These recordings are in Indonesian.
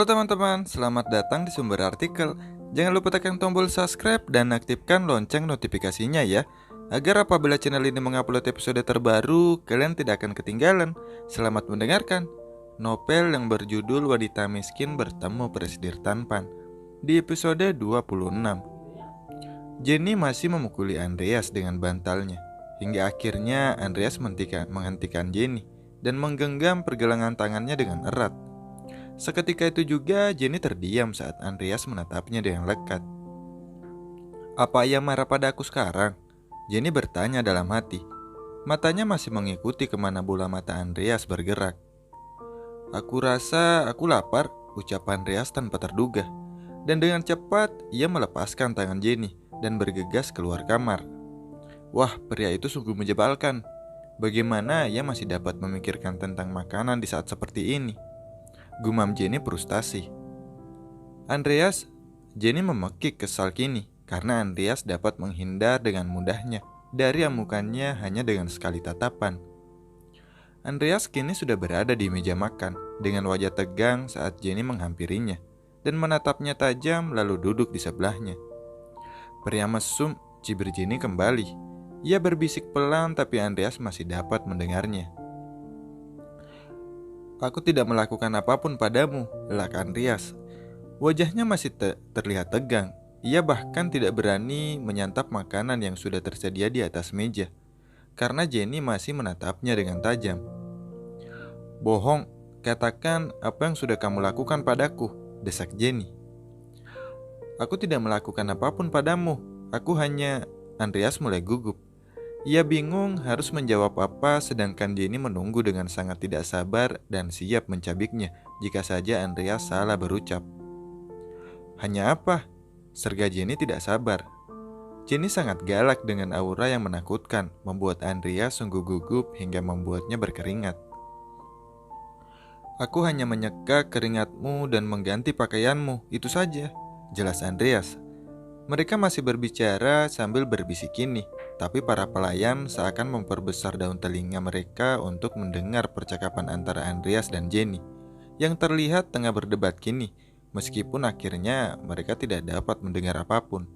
Halo teman-teman, selamat datang di sumber artikel. Jangan lupa tekan tombol subscribe dan aktifkan lonceng notifikasinya ya, agar apabila channel ini mengupload episode terbaru, kalian tidak akan ketinggalan. Selamat mendengarkan. Novel yang berjudul Wanita Miskin Bertemu Presidir Tampan. Di episode 26, Jenny masih memukuli Andreas dengan bantalnya, hingga akhirnya Andreas menghentikan Jenny dan menggenggam pergelangan tangannya dengan erat. Seketika itu juga Jenny terdiam saat Andreas menatapnya dengan lekat. "Apa ia marah pada aku sekarang?" Jenny bertanya dalam hati. Matanya masih mengikuti kemana bola mata Andreas bergerak. "Aku rasa aku lapar," ucap Andreas tanpa terduga. Dan dengan cepat ia melepaskan tangan Jenny dan bergegas keluar kamar. Wah, pria itu sungguh menjebalkan. Bagaimana ia masih dapat memikirkan tentang makanan di saat seperti ini? Gumam Jenny frustasi. "Andreas," Jenny memekik kesal kini karena Andreas dapat menghindar dengan mudahnya dari amukannya hanya dengan sekali tatapan. Andreas kini sudah berada di meja makan dengan wajah tegang saat Jenny menghampirinya dan menatapnya tajam lalu duduk di sebelahnya. "Pria mesum," cibir Jenny kembali. Ia berbisik pelan tapi Andreas masih dapat mendengarnya. "Aku tidak melakukan apapun padamu," elak Andreas. Wajahnya masih terlihat tegang. Ia bahkan tidak berani menyantap makanan yang sudah tersedia di atas meja, karena Jenny masih menatapnya dengan tajam. "Bohong, katakan apa yang sudah kamu lakukan padaku," desak Jenny. "Aku tidak melakukan apapun padamu, aku hanya..." Andreas mulai gugup. Ia bingung harus menjawab apa, sedangkan Jenny menunggu dengan sangat tidak sabar dan siap mencabiknya jika saja Andreas salah berucap. "Hanya apa?" serga Jenny tidak sabar. Jenny sangat galak dengan aura yang menakutkan, membuat Andreas sungguh gugup hingga membuatnya berkeringat. "Aku hanya menyeka keringatmu dan mengganti pakaianmu, itu saja," jelas Andreas. Mereka masih berbicara sambil berbisik kini, tapi para pelayan seakan memperbesar daun telinga mereka untuk mendengar percakapan antara Andreas dan Jenny, yang terlihat tengah berdebat kini, meskipun akhirnya mereka tidak dapat mendengar apapun.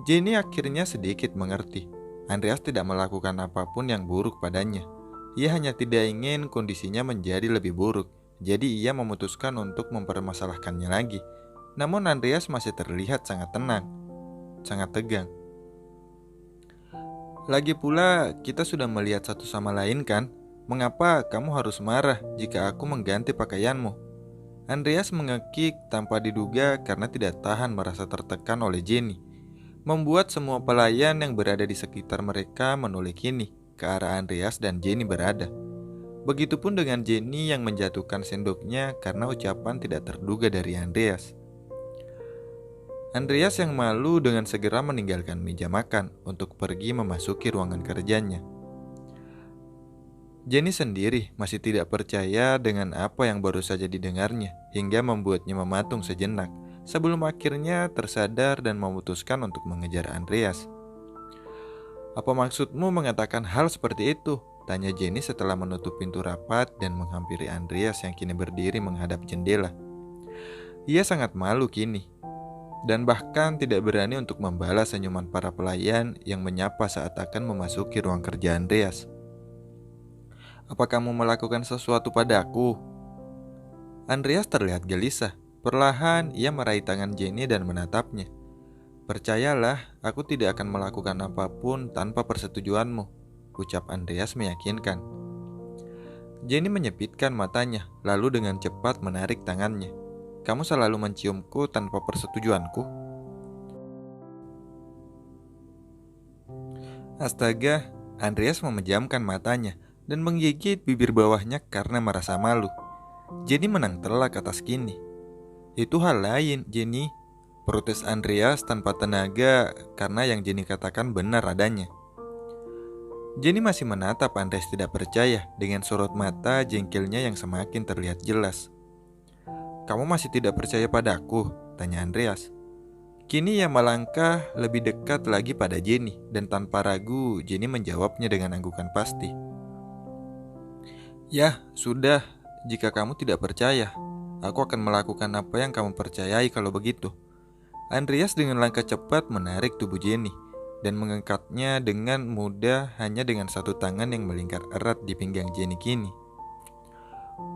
Jenny akhirnya sedikit mengerti. Andreas tidak melakukan apapun yang buruk padanya. Ia hanya tidak ingin kondisinya menjadi lebih buruk, jadi ia memutuskan untuk mempermasalahkannya lagi. Namun Andreas masih terlihat sangat tenang, sangat tegang. "Lagi pula kita sudah melihat satu sama lain kan? Mengapa kamu harus marah jika aku mengganti pakaianmu?" Andreas mengekik tanpa diduga karena tidak tahan merasa tertekan oleh Jenny, membuat semua pelayan yang berada di sekitar mereka menoleh kini ke arah Andreas dan Jenny berada. Begitupun dengan Jenny yang menjatuhkan sendoknya karena ucapan tidak terduga dari Andreas. Andreas yang malu dengan segera meninggalkan meja makan untuk pergi memasuki ruangan kerjanya. Jenny sendiri masih tidak percaya dengan apa yang baru saja didengarnya, hingga membuatnya mematung sejenak sebelum akhirnya tersadar dan memutuskan untuk mengejar Andreas. "Apa maksudmu mengatakan hal seperti itu?" tanya Jenny setelah menutup pintu rapat dan menghampiri Andreas yang kini berdiri menghadap jendela. Ia sangat malu kini, dan bahkan tidak berani untuk membalas senyuman para pelayan yang menyapa saat akan memasuki ruang kerja Andreas. "Apa kamu melakukan sesuatu padaku?" Andreas terlihat gelisah. Perlahan ia meraih tangan Jenny dan menatapnya. "Percayalah, aku tidak akan melakukan apapun tanpa persetujuanmu," ucap Andreas meyakinkan. Jenny menyipitkan matanya, lalu dengan cepat menarik tangannya. "Kamu selalu menciumku tanpa persetujuanku?" Astaga, Andreas memejamkan matanya dan menggigit bibir bawahnya karena merasa malu. Jenny menang telak atas kini. "Itu hal lain, Jenny," protes Andreas tanpa tenaga karena yang Jenny katakan benar adanya. Jenny masih menatap Andreas tidak percaya dengan sorot mata jengkelnya yang semakin terlihat jelas. "Kamu masih tidak percaya padaku?" tanya Andreas. Kini ia melangkah lebih dekat lagi pada Jenny dan tanpa ragu Jenny menjawabnya dengan anggukan pasti. "Ya, sudah, jika kamu tidak percaya, Aku akan melakukan apa yang kamu percayai kalau begitu. Andreas dengan langkah cepat menarik tubuh Jenny dan mengangkatnya dengan mudah hanya dengan satu tangan yang melingkar erat di pinggang Jenny kini.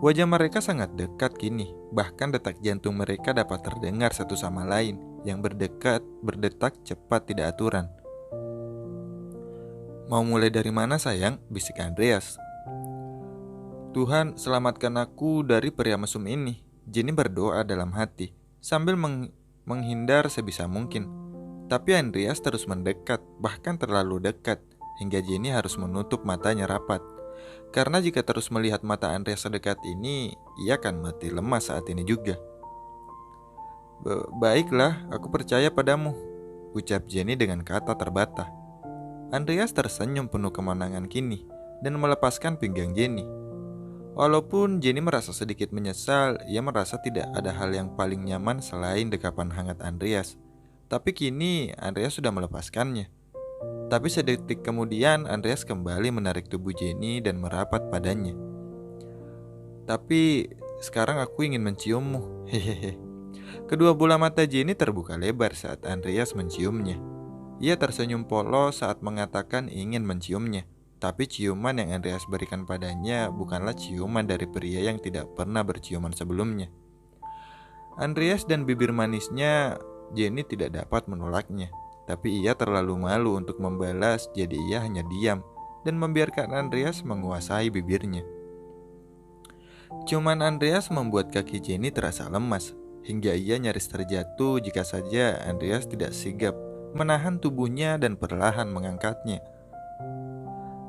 Wajah mereka sangat dekat kini, bahkan detak jantung mereka dapat terdengar satu sama lain yang berdetak cepat tidak aturan. "Mau mulai dari mana sayang?" bisik Andreas. "Tuhan, selamatkan aku dari pria mesum ini," Jenny berdoa dalam hati, sambil menghindar sebisa mungkin. Tapi Andreas terus mendekat, bahkan terlalu dekat, hingga Jenny harus menutup matanya rapat. Karena jika terus melihat mata Andreas sedekat ini, ia akan mati lemas saat ini juga. Baiklah, aku percaya padamu," ucap Jenny dengan kata terbata. Andreas tersenyum penuh kemenangan kini dan melepaskan pinggang Jenny. Walaupun Jenny merasa sedikit menyesal, ia merasa tidak ada hal yang paling nyaman selain dekapan hangat Andreas. Tapi kini Andreas sudah melepaskannya. Tapi sedetik kemudian Andreas kembali menarik tubuh Jenny dan merapat padanya. "Tapi sekarang aku ingin menciummu." Hehehe. Kedua bola mata Jenny terbuka lebar saat Andreas menciumnya. Ia tersenyum polos saat mengatakan ingin menciumnya. Tapi ciuman yang Andreas berikan padanya bukanlah ciuman dari pria yang tidak pernah berciuman sebelumnya. Andreas dan bibir manisnya, Jenny tidak dapat menolaknya. Tapi ia terlalu malu untuk membalas, jadi ia hanya diam dan membiarkan Andreas menguasai bibirnya. Ciuman Andreas membuat kaki Jenny terasa lemas, hingga ia nyaris terjatuh jika saja Andreas tidak sigap menahan tubuhnya dan perlahan mengangkatnya.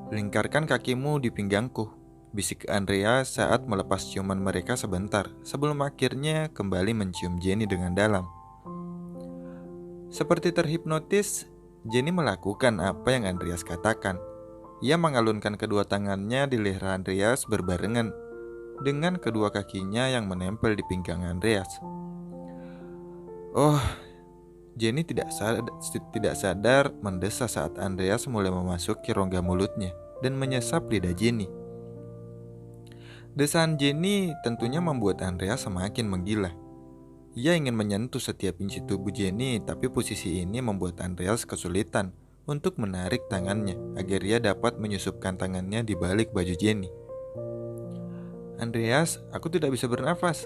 "Lingkarkan kakimu di pinggangku," bisik Andreas saat melepas ciuman mereka sebentar sebelum akhirnya kembali mencium Jenny dengan dalam. Seperti terhipnotis, Jenny melakukan apa yang Andreas katakan. Ia mengalunkan kedua tangannya di leher Andreas berbarengan dengan kedua kakinya yang menempel di pinggang Andreas. "Oh," Jenny tidak sadar mendesah saat Andreas mulai memasuki rongga mulutnya dan menyesap lidah Jenny. Desahan Jenny tentunya membuat Andreas semakin menggila. Ia ingin menyentuh setiap inci tubuh Jenny, tapi posisi ini membuat Andreas kesulitan untuk menarik tangannya agar ia dapat menyusupkan tangannya di balik baju Jenny. "Andreas, aku tidak bisa bernafas."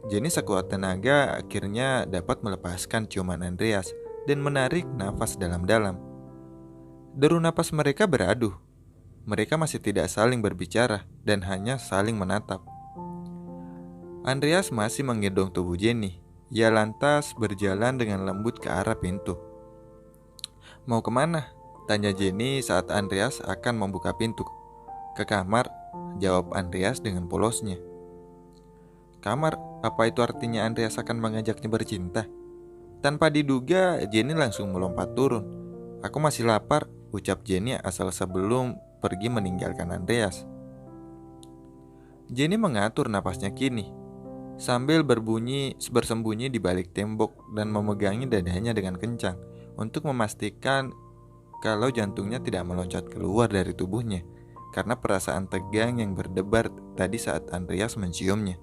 Jenny sekuat tenaga akhirnya dapat melepaskan ciuman Andreas dan menarik nafas dalam-dalam. Deru napas mereka beradu. Mereka masih tidak saling berbicara dan hanya saling menatap. Andreas masih menggendong tubuh Jenny. Ia lantas berjalan dengan lembut ke arah pintu. "Mau kemana?" tanya Jenny saat Andreas akan membuka pintu. "Ke kamar," jawab Andreas dengan polosnya. "Kamar? Apa itu artinya Andreas akan mengajaknya bercinta?" Tanpa diduga, Jenny langsung melompat turun. "Aku masih lapar," ucap Jenny asal sebelum pergi meninggalkan Andreas. Jenny mengatur napasnya kini, sambil bersembunyi di balik tembok dan memegangi dadanya dengan kencang untuk memastikan kalau jantungnya tidak meloncat keluar dari tubuhnya karena perasaan tegang yang berdebar tadi saat Andreas menciumnya.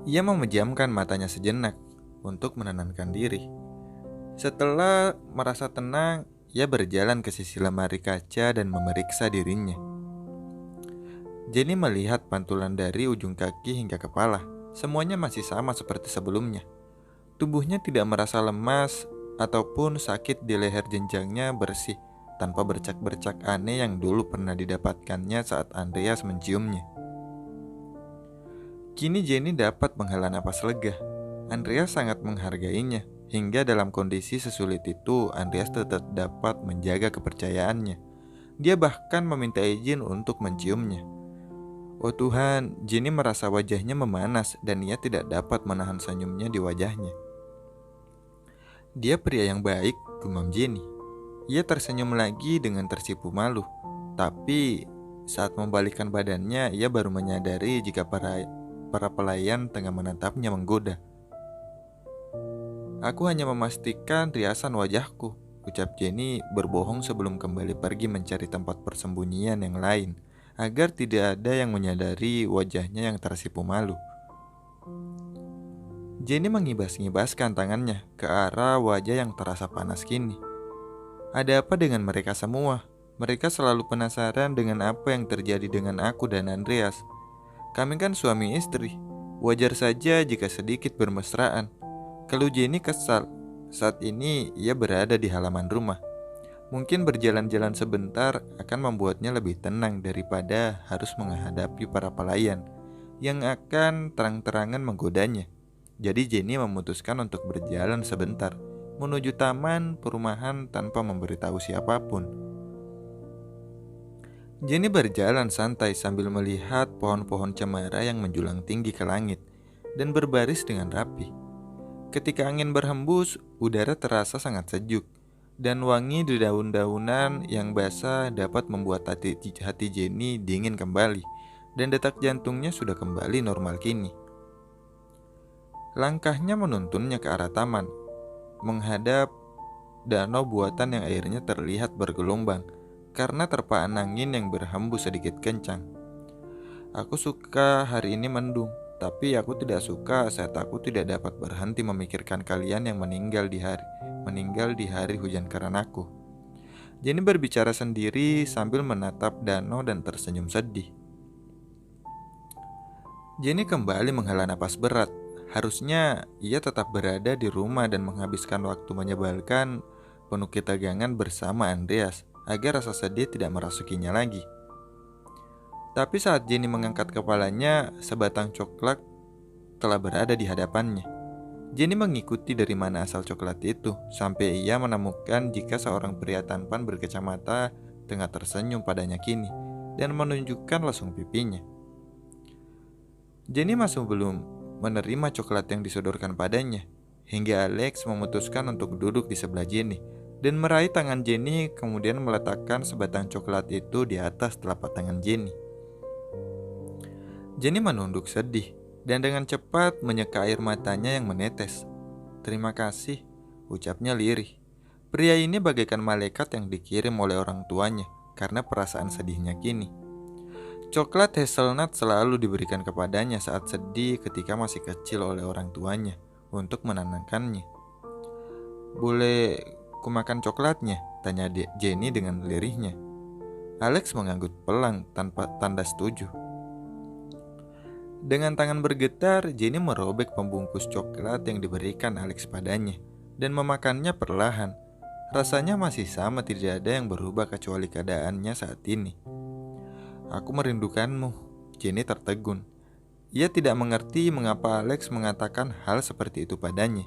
Ia memejamkan matanya sejenak untuk menenangkan diri. Setelah merasa tenang, ia berjalan ke sisi lemari kaca dan memeriksa dirinya. Jenny melihat pantulan dari ujung kaki hingga kepala. Semuanya masih sama seperti sebelumnya. Tubuhnya tidak merasa lemas ataupun sakit di leher jenjangnya bersih, tanpa bercak-bercak aneh yang dulu pernah didapatkannya saat Andreas menciumnya. Kini Jenny dapat menghela napas lega. Andreas sangat menghargainya. Hingga dalam kondisi sesulit itu, Andreas tetap dapat menjaga kepercayaannya. Dia bahkan meminta izin untuk menciumnya. Oh Tuhan, Jenny merasa wajahnya memanas dan ia tidak dapat menahan senyumnya di wajahnya. "Dia pria yang baik," gumam Jenny. Ia tersenyum lagi dengan tersipu malu. Tapi saat membalikkan badannya, ia baru menyadari jika para pelayan tengah menatapnya menggoda. "Aku hanya memastikan riasan wajahku," ucap Jenny berbohong sebelum kembali pergi mencari tempat persembunyian yang lain agar tidak ada yang menyadari wajahnya yang tersipu malu. Jenny mengibas-ngibaskan tangannya ke arah wajah yang terasa panas kini. Ada apa dengan mereka semua? Mereka selalu penasaran dengan apa yang terjadi dengan aku dan Andreas. Kami kan suami istri. Wajar saja jika sedikit bermesraan. Kalau Jenny kesal, saat ini ia berada di halaman rumah. Mungkin berjalan-jalan sebentar akan membuatnya lebih tenang daripada harus menghadapi para pelayan yang akan terang-terangan menggodanya. Jadi Jenny memutuskan untuk berjalan sebentar menuju taman perumahan tanpa memberitahu siapapun. Jenny berjalan santai sambil melihat pohon-pohon cemara yang menjulang tinggi ke langit dan berbaris dengan rapi. Ketika angin berhembus, udara terasa sangat sejuk dan wangi di daun-daunan yang basah dapat membuat hati Jenny dingin kembali dan detak jantungnya sudah kembali normal kini. Langkahnya menuntunnya ke arah taman, menghadap danau buatan yang airnya terlihat bergelombang karena terpaan angin yang berhembus sedikit kencang. Aku suka hari ini mendung, tapi aku tidak suka saat aku tidak dapat berhenti memikirkan kalian yang meninggal di hari hujan karenaku. Jenny berbicara sendiri sambil menatap danau dan tersenyum sedih. Jenny kembali menghela napas berat. Harusnya ia tetap berada di rumah dan menghabiskan waktu menyebalkan penuh ketegangan bersama Andreas agar rasa sedih tidak merasukinya lagi. Tapi saat Jenny mengangkat kepalanya, sebatang coklat telah berada di hadapannya. Jenny mengikuti dari mana asal coklat itu sampai ia menemukan jika seorang pria tampan berkacamata tengah tersenyum padanya kini dan menunjukkan lesung pipinya. Jenny masih belum menerima coklat yang disodorkan padanya, hingga Alex memutuskan untuk duduk di sebelah Jenny dan meraih tangan Jenny, kemudian meletakkan sebatang coklat itu di atas telapak tangan Jenny. Jenny menunduk sedih dan dengan cepat menyeka air matanya yang menetes. "Terima kasih," ucapnya lirih. Pria ini bagaikan malaikat yang dikirim oleh orang tuanya karena perasaan sedihnya kini. Coklat hazelnut selalu diberikan kepadanya saat sedih ketika masih kecil oleh orang tuanya untuk menenangkannya. "Boleh kumakan coklatnya?" tanya Jenny dengan lirihnya. Alex mengangguk pelan tanpa tanda setuju. Dengan tangan bergetar, Jenny merobek pembungkus coklat yang diberikan Alex padanya dan memakannya perlahan. Rasanya masih sama, tidak ada yang berubah kecuali keadaannya saat ini. "Aku merindukanmu," Jenny tertegun. Ia tidak mengerti mengapa Alex mengatakan hal seperti itu padanya.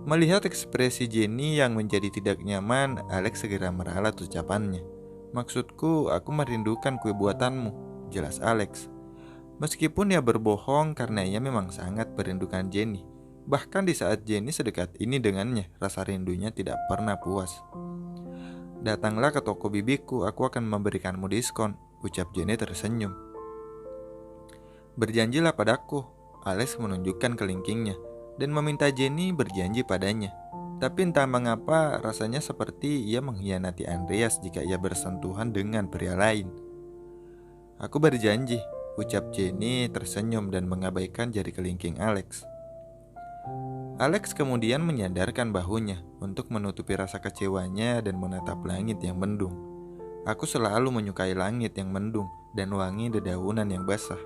Melihat ekspresi Jenny yang menjadi tidak nyaman, Alex segera meralat ucapannya. "Maksudku, aku merindukan kue buatanmu," jelas Alex. Meskipun ia berbohong karena ia memang sangat merindukan Jenny. Bahkan di saat Jenny sedekat ini dengannya, rasa rindunya tidak pernah puas. "Datanglah ke toko bibiku, aku akan memberikanmu diskon," ucap Jenny tersenyum. "Berjanjilah padaku," Alex menunjukkan kelingkingnya dan meminta Jenny berjanji padanya. Tapi entah mengapa rasanya seperti ia mengkhianati Andreas jika ia bersentuhan dengan pria lain. "Aku berjanji," ucap Jenny tersenyum dan mengabaikan jari kelingking Alex. Alex kemudian menyandarkan bahunya untuk menutupi rasa kecewanya dan menatap langit yang mendung. "Aku selalu menyukai langit yang mendung dan wangi dedaunan yang basah."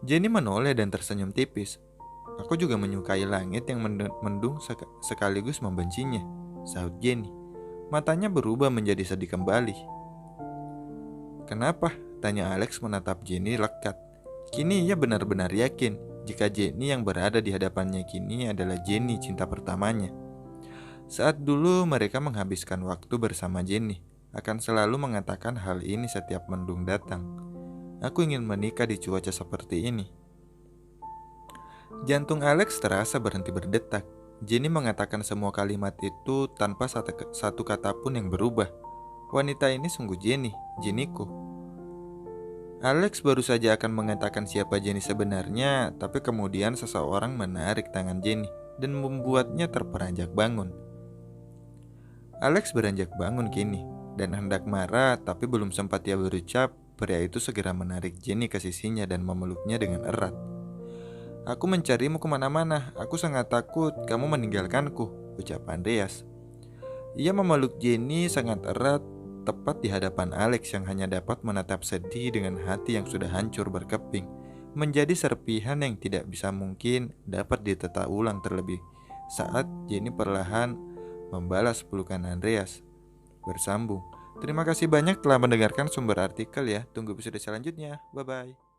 Jenny menoleh dan tersenyum tipis. "Aku juga menyukai langit yang mendung sekaligus membencinya," sahut Jenny. Matanya berubah menjadi sedih kembali. "Kenapa?" tanya Alex menatap Jenny lekat. Kini ia benar-benar yakin jika Jenny yang berada di hadapannya kini adalah Jenny cinta pertamanya. Saat dulu mereka menghabiskan waktu bersama Jenny, akan selalu mengatakan hal ini setiap mendung datang. "Aku ingin menikah di cuaca seperti ini." Jantung Alex terasa berhenti berdetak. Jenny mengatakan semua kalimat itu tanpa satu kata pun yang berubah. Wanita ini sungguh Jennyku. Alex baru saja akan mengatakan siapa Jenny sebenarnya, tapi kemudian seseorang menarik tangan Jenny dan membuatnya terperanjak bangun. Alex beranjak bangun kini dan hendak marah, tapi belum sempat ia berucap, pria itu segera menarik Jenny ke sisinya dan memeluknya dengan erat. Aku mencarimu kemana-mana. Aku sangat takut kamu meninggalkanku, ucap Andreas. Ia memeluk Jenny sangat erat, tepat di hadapan Alex yang hanya dapat menatap sedih dengan hati yang sudah hancur berkeping, menjadi serpihan yang tidak bisa mungkin dapat ditata ulang terlebih saat Jenny perlahan membalas pelukan Andreas. Bersambung. Terima kasih banyak telah mendengarkan sumber artikel ya. Tunggu episode selanjutnya. Bye-bye.